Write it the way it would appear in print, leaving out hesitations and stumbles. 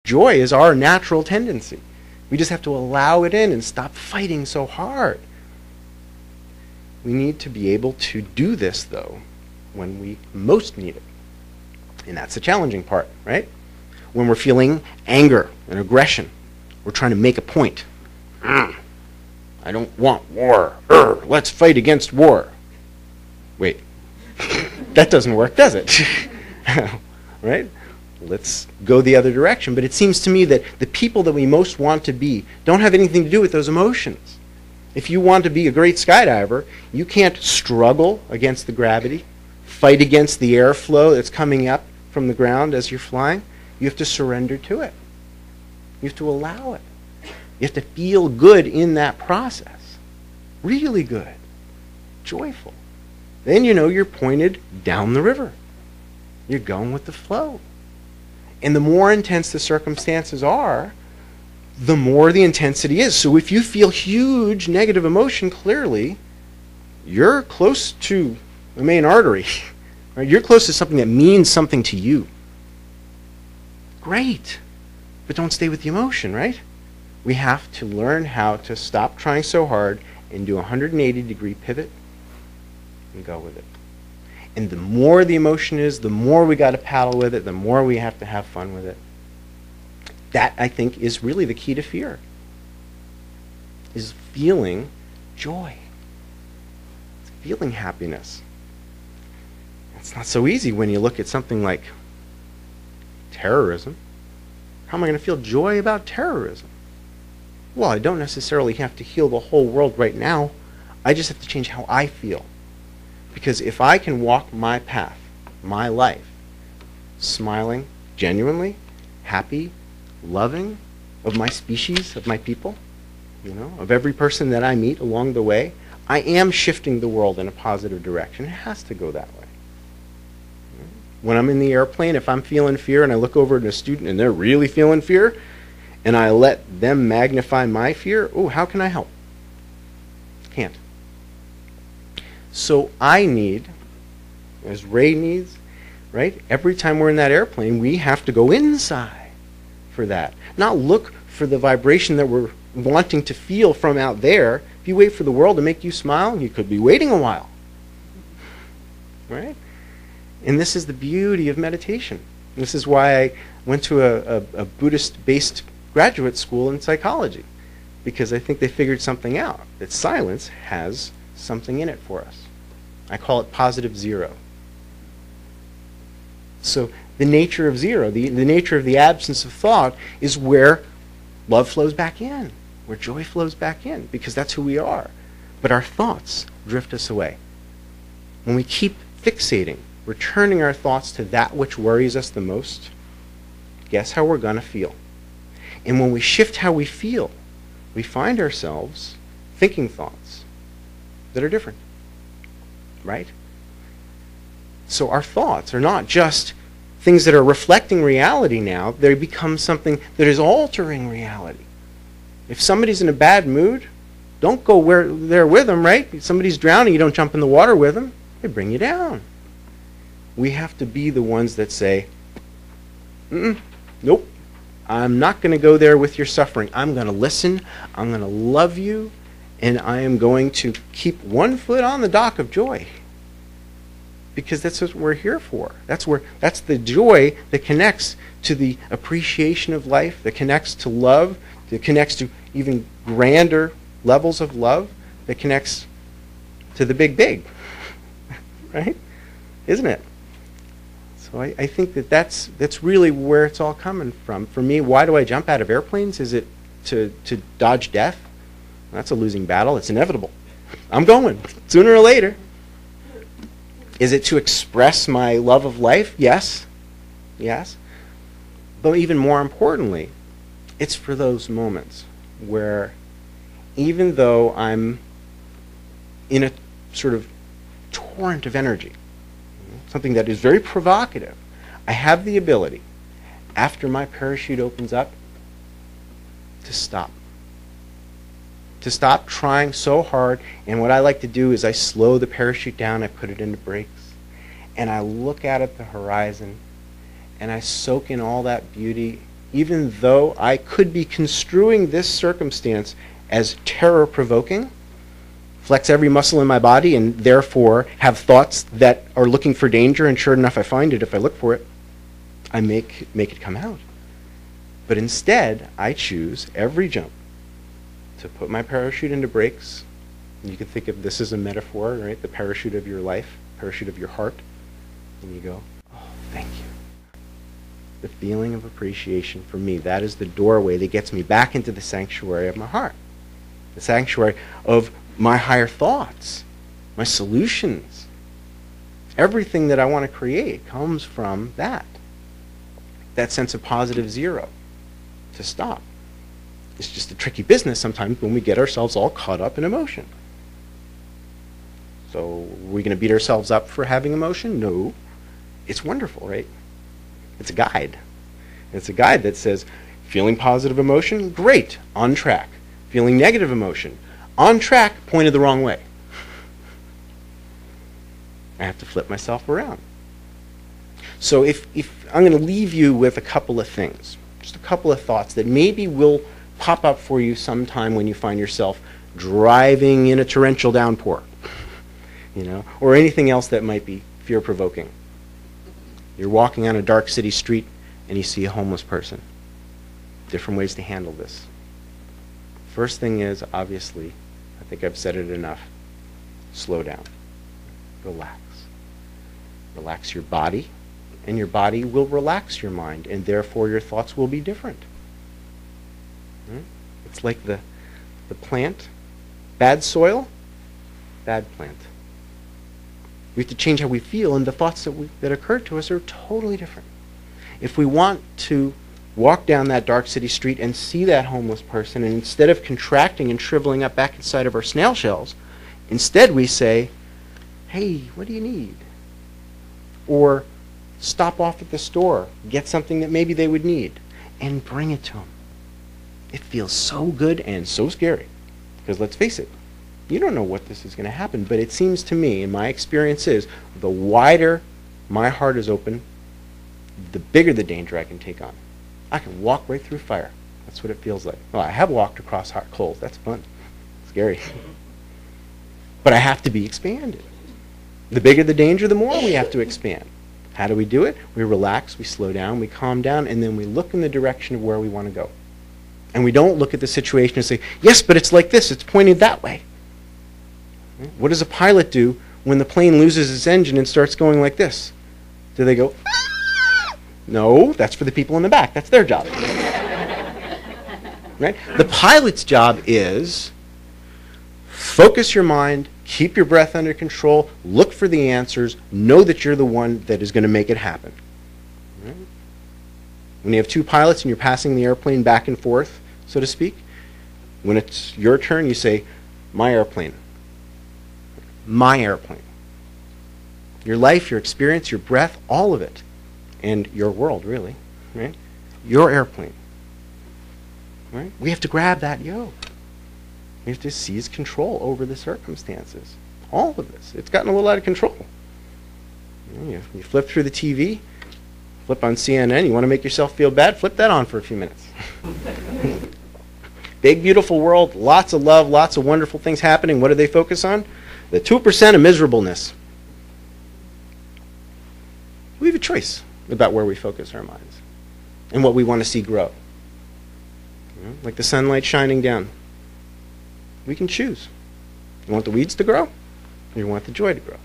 Joy is our natural tendency. We just have to allow it in and stop fighting so hard. We need to be able to do this, though, when we most need it. And that's the challenging part, right? When we're feeling anger and aggression, we're trying to make a point. I don't want war. Let's fight against war. Wait, that doesn't work, does it? Right? Let's go the other direction. But it seems to me that the people that we most want to be don't have anything to do with those emotions. If you want to be a great skydiver, you can't struggle against the gravity, fight against the airflow that's coming up from the ground as you're flying. You have to surrender to it. You have to allow it. You have to feel good in that process. Really good. Joyful. Then you know you're pointed down the river. You're going with the flow. And the more intense the circumstances are, the more the intensity is. So if you feel huge negative emotion, clearly, you're close to the main artery. Right? You're close to something that means something to you. Great. But don't stay with the emotion, right? We have to learn how to stop trying so hard and do a 180-degree pivot and go with it. And the more the emotion is, the more we got to paddle with it, the more we have to have fun with it. That, I think, is really the key to fear, is feeling joy. It's feeling happiness. It's not so easy when you look at something like terrorism. How am I going to feel joy about terrorism? Well, I don't necessarily have to heal the whole world right now. I just have to change how I feel. Because if I can walk my path, my life, smiling, genuinely, happy, loving of my species, of my people, of every person that I meet along the way, I am shifting the world in a positive direction. It has to go that way. When I'm in the airplane, if I'm feeling fear and I look over at a student and they're really feeling fear, and I let them magnify my fear, how can I help? Can't. So I need, as Ray needs, right? Every time we're in that airplane, we have to go inside for that. Not look for the vibration that we're wanting to feel from out there. If you wait for the world to make you smile, you could be waiting a while. Right? And this is the beauty of meditation. This is why I went to a Buddhist-based graduate school in psychology, because I think they figured something out, that silence has something in it for us. I call it positive zero. So the nature of zero, the nature of the absence of thought, is where love flows back in, where joy flows back in, because that's who we are. But our thoughts drift us away. When we keep fixating, returning our thoughts to that which worries us the most, guess how we're going to feel. And when we shift how we feel, we find ourselves thinking thoughts that are different. Right? So our thoughts are not just things that are reflecting reality now. They become something that is altering reality. If somebody's in a bad mood, don't go there with them, right? If somebody's drowning, you don't jump in the water with them. They bring you down. We have to be the ones that say, nope, I'm not going to go there with your suffering. I'm going to listen. I'm going to love you. And I am going to keep one foot on the dock of joy. Because that's what we're here for. That's the joy that connects to the appreciation of life, that connects to love, that connects to even grander levels of love, that connects to the big. Right? Isn't it? So I think that's really where it's all coming from. For me, why do I jump out of airplanes? Is it to dodge death? That's a losing battle. It's inevitable. I'm going, sooner or later. Is it to express my love of life? Yes. Yes. But even more importantly, it's for those moments where even though I'm in a sort of torrent of energy, something that is very provocative, I have the ability, after my parachute opens up, to stop. To stop trying so hard. And what I like to do is I slow the parachute down, I put it into brakes, and I look out at the horizon, and I soak in all that beauty even though I could be construing this circumstance as terror-provoking, flex every muscle in my body, and therefore have thoughts that are looking for danger, and sure enough I find it if I look for it, I make it come out. But instead, I choose every jump to put my parachute into brakes. And you can think of this as a metaphor, right? The parachute of your life, parachute of your heart. And you go, oh, thank you. The feeling of appreciation for me, that is the doorway that gets me back into the sanctuary of my heart. The sanctuary of my higher thoughts, my solutions. Everything that I want to create comes from that sense of positive zero, to stop. It's just a tricky business sometimes when we get ourselves all caught up in emotion. So are we going to beat ourselves up for having emotion? No. It's wonderful, right? It's a guide. It's a guide that says, feeling positive emotion, great, on track. Feeling negative emotion, on track, pointed the wrong way. I have to flip myself around. So if I'm going to leave you with a couple of things, just a couple of thoughts that maybe will pop up for you sometime when you find yourself driving in a torrential downpour, or anything else that might be fear-provoking. You're walking on a dark city street and you see a homeless person. Different ways to handle this. First thing is, obviously, I think I've said it enough, slow down. Relax. Relax your body, and your body will relax your mind, and therefore your thoughts will be different. It's like the plant. Bad soil, bad plant. We have to change how we feel, and the thoughts that occur to us are totally different. If we want to walk down that dark city street and see that homeless person, and instead of contracting and shriveling up back inside of our snail shells, instead we say, hey, what do you need? Or stop off at the store, get something that maybe they would need, and bring it to them. It feels so good and so scary. Because let's face it, you don't know what this is going to happen, but it seems to me, and my experience is, the wider my heart is open, the bigger the danger I can take on. I can walk right through fire. That's what it feels like. Well, I have walked across hot coals. That's fun. Scary. But I have to be expanded. The bigger the danger, the more we have to expand. How do we do it? We relax, we slow down, we calm down, and then we look in the direction of where we want to go. And we don't look at the situation and say, yes, but it's like this. It's pointed that way. What does a pilot do when the plane loses its engine and starts going like this? Do they go, ah! No, that's for the people in the back. That's their job. Right? The pilot's job is focus your mind, keep your breath under control, look for the answers, know that you're the one that is going to make it happen. Right? When you have two pilots and you're passing the airplane back and forth, so to speak, when it's your turn, you say, my airplane. My airplane. Your life, your experience, your breath, all of it. And your world, really. Right? Your airplane. Right? We have to grab that yoke. We have to seize control over the circumstances. All of this. It's gotten a little out of control. You flip through the TV, flip on CNN, you want to make yourself feel bad, flip that on for a few minutes. Big, beautiful world, lots of love, lots of wonderful things happening. What do they focus on? The 2% of miserableness. We have a choice about where we focus our minds and what we want to see grow. Like the sunlight shining down. We can choose. You want the weeds to grow, or you want the joy to grow?